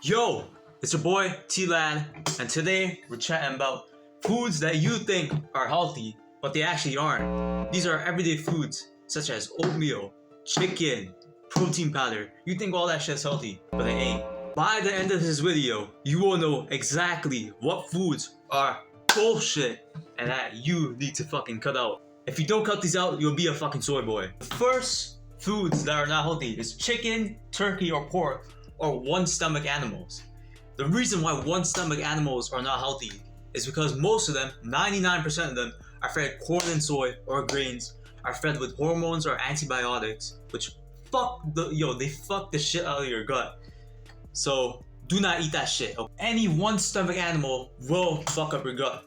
Yo, it's your boy T-Lad, and today we're chatting about foods that you think are healthy, but they actually aren't. These are everyday foods such as oatmeal, chicken, protein powder. You think all that shit's healthy, but they ain't. By the end of this video, you will know exactly what foods are bullshit and that you need to fucking cut out. If you don't cut these out, you'll be a fucking soy boy. The first foods that are not healthy is chicken, turkey, or pork, or one stomach animals. The reason why one stomach animals are not healthy is because most of them, 99% of them, are fed corn and soy or grains, are fed with hormones or antibiotics, which they fuck the shit out of your gut. So do not eat that shit. Any one stomach animal will fuck up your gut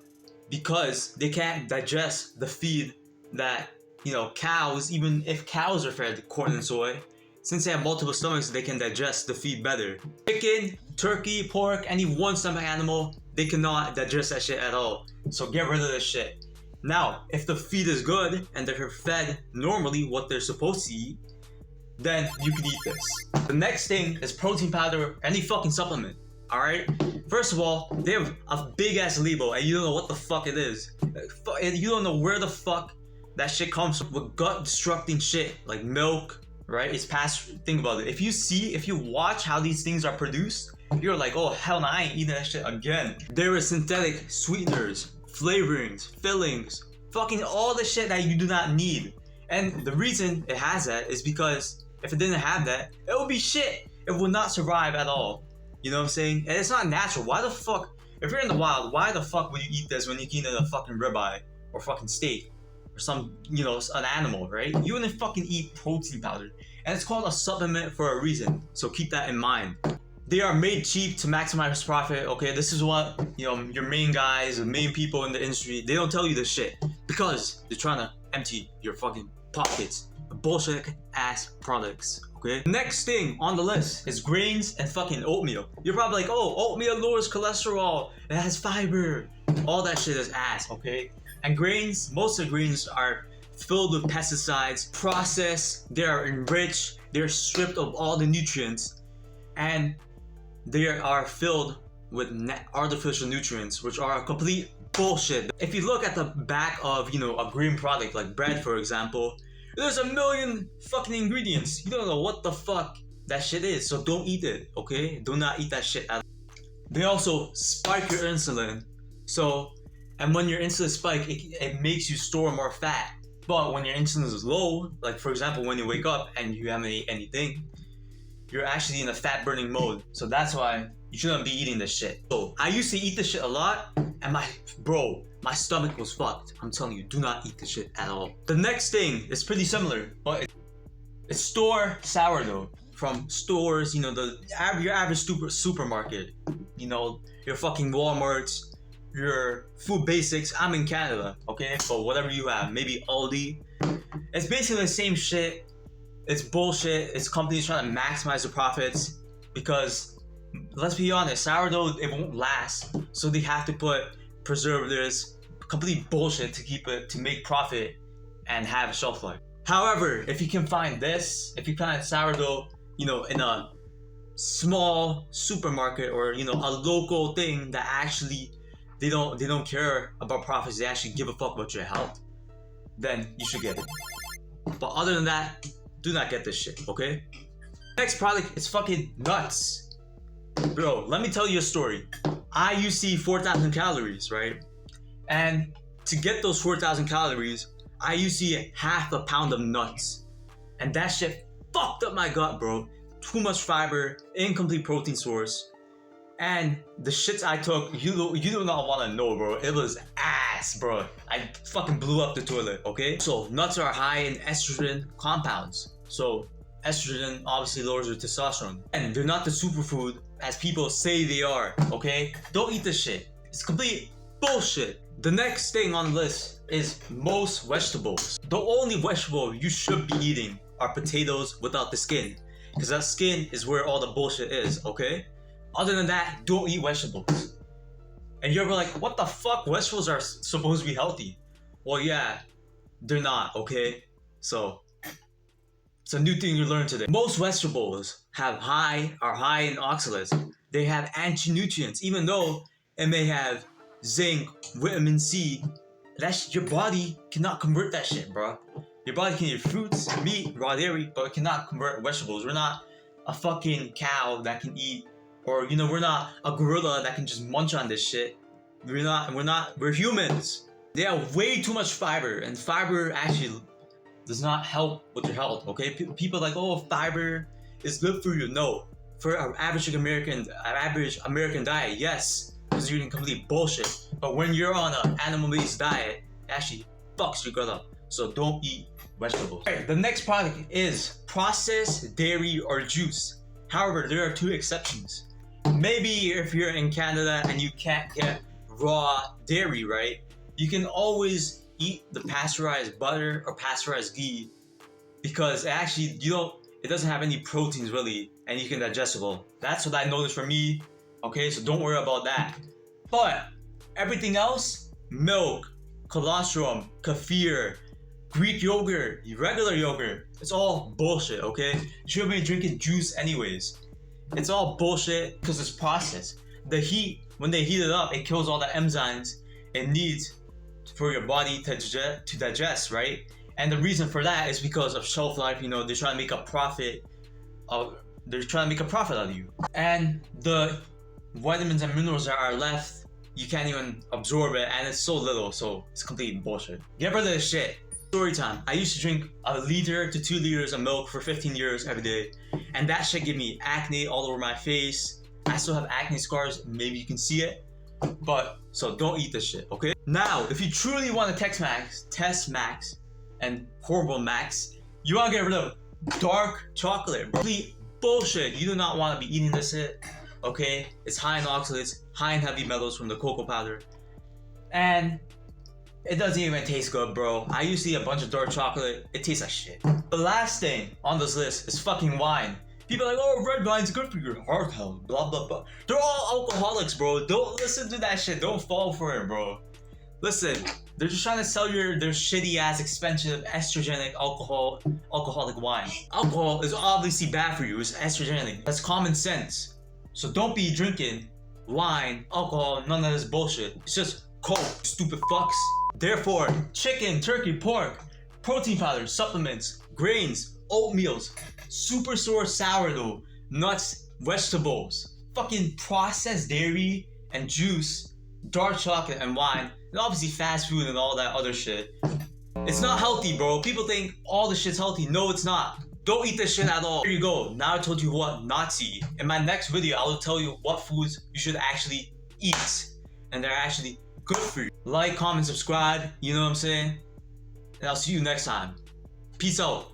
because they can't digest the feed that, cows, even if cows are fed corn and soy, since they have multiple stomachs, they can digest the feed better. Chicken, turkey, pork, any one stomach animal, they cannot digest that shit at all. So get rid of this shit. Now, if the feed is good and they're fed normally what they're supposed to eat, then you can eat this. The next thing is protein powder, any fucking supplement. Alright? First of all, they have a big ass label and you don't know what the fuck it is. You don't know where the fuck that shit comes from with gut destructing shit like milk. Right? It's past. Think about it. If you watch how these things are produced, you're like, oh hell no, I ain't eating that shit again. There is synthetic sweeteners, flavorings, fillings, fucking all the shit that you do not need. And the reason it has that is because if it didn't have that, it would be shit. It would not survive at all. You know what I'm saying? And it's not natural. Why the fuck? If you're in the wild, why the fuck would you eat this when you can eat a fucking ribeye or fucking steak? Some, an animal, right? You wouldn't fucking eat protein powder. And it's called a supplement for a reason. So keep that in mind. They are made cheap to maximize profit, okay? This is what, your main guys, the main people in the industry, they don't tell you this shit. Because they're trying to empty your fucking pockets. Bullshit ass products, okay? Next thing on the list is grains and fucking oatmeal. You're probably like, oh, oatmeal lowers cholesterol. It has fiber. All that shit is ass, okay? And grains, most of the grains are filled with pesticides, processed, they are enriched, they're stripped of all the nutrients, and they are filled with artificial nutrients, which are complete bullshit. If you look at the back of, a grain product like bread, for example, there's a million fucking ingredients. You don't know what the fuck that shit is, so don't eat it, okay? Do not eat that shit at all. They also spike your insulin, and when your insulin spike, it makes you store more fat. But when your insulin is low, like for example, when you wake up and you haven't ate anything, you're actually in a fat burning mode. So that's why you shouldn't be eating this shit. So I used to eat this shit a lot, and my stomach was fucked. I'm telling you, do not eat this shit at all. The next thing is pretty similar, but it's store sourdough from stores. Your average supermarket. Your fucking Walmarts. Your food basics. I'm in Canada, okay? So whatever you have, maybe Aldi. It's basically the same shit. It's bullshit. It's companies trying to maximize the profits because, let's be honest, sourdough, it won't last. So they have to put preservatives, complete bullshit to make profit and have a shelf life. However, if you can find sourdough, in a small supermarket or a local thing that actually they don't care about profits, they actually give a fuck about your health, then you should get it. But other than that, do not get this shit, okay? Next product is fucking nuts. Bro, let me tell you a story. I used to eat 4,000 calories, right? And to get those 4,000 calories, I used to eat half a pound of nuts. And that shit fucked up my gut, bro. Too much fiber, incomplete protein source. And the shits I took, you do not want to know, bro. It was ass, bro. I fucking blew up the toilet, okay? So nuts are high in estrogen compounds. So estrogen obviously lowers your testosterone. And they're not the superfood as people say they are, okay? Don't eat this shit. It's complete bullshit. The next thing on the list is most vegetables. The only vegetable you should be eating are potatoes without the skin. Because that skin is where all the bullshit is, okay? Other than that, don't eat vegetables. And you're like, what the fuck? Vegetables are supposed to be healthy. Well, yeah, they're not, okay? So, It's a new thing you learned today. Most vegetables are high in oxalates. They have anti-nutrients, even though it may have zinc, vitamin C. Your body cannot convert that shit, bro. Your body can eat fruits, meat, raw dairy, but it cannot convert vegetables. We're not a fucking cow that can eat, or we're not a gorilla that can just munch on this shit. We're humans. They have way too much fiber, and fiber actually does not help with your health, okay? People are like, oh, fiber is good for you. No. For an average American diet, yes, because you're eating complete bullshit. But when you're on an animal-based diet, it actually fucks your gut up. So don't eat vegetables. Okay, the next product is processed dairy or juice. However, there are two exceptions. Maybe if you're in Canada and you can't get raw dairy, right? You can always eat the pasteurized butter or pasteurized ghee, because it doesn't have any proteins really, and you can digestible. That's what I noticed for me. Okay, so don't worry about that. But everything else, milk, colostrum, kefir, Greek yogurt, regular yogurt, it's all bullshit, okay? You shouldn't be drinking juice anyways. It's all bullshit because it's processed. The heat, when they heat it up, it kills all the enzymes it needs for your body to digest, right? And the reason for that is because of shelf life. They're trying to make a profit out of you. And the vitamins and minerals that are left, you can't even absorb it, and it's so little, so it's complete bullshit. Get rid of this shit. Story time. I used to drink 1 liter to 2 liters of milk for 15 years every day, and that shit gave me acne all over my face. I still have acne scars, maybe you can see it. But so don't eat this shit, okay? Now, if you truly want to test max and horrible max, you want to get rid of dark chocolate. Complete bullshit. You do not want to be eating this shit, okay? It's high in oxalates, high in heavy metals from the cocoa powder, and it doesn't even taste good, bro. I used to eat a bunch of dark chocolate. It tastes like shit. The last thing on this list is fucking wine. People are like, oh, red wine's good for your heart health, blah, blah, blah. They're all alcoholics, bro. Don't listen to that shit. Don't fall for it, bro. Listen, they're just trying to sell their shitty-ass, expensive, estrogenic alcoholic wine. Alcohol is obviously bad for you. It's estrogenic. That's common sense. So don't be drinking wine, alcohol, none of this bullshit. It's just Coke, stupid fucks. Therefore, chicken, turkey, pork, protein powder, supplements, grains, oatmeals, super sourdough, nuts, vegetables, fucking processed dairy and juice, dark chocolate and wine, and obviously fast food and all that other shit. It's not healthy, bro. People think all this shit's healthy. No, it's not. Don't eat this shit at all. Here you go. Now I told you what not to eat. In my next video, I will tell you what foods you should actually eat, and they're actually good for you. Like, comment, subscribe, you know what I'm saying? And I'll see you next time. Peace out.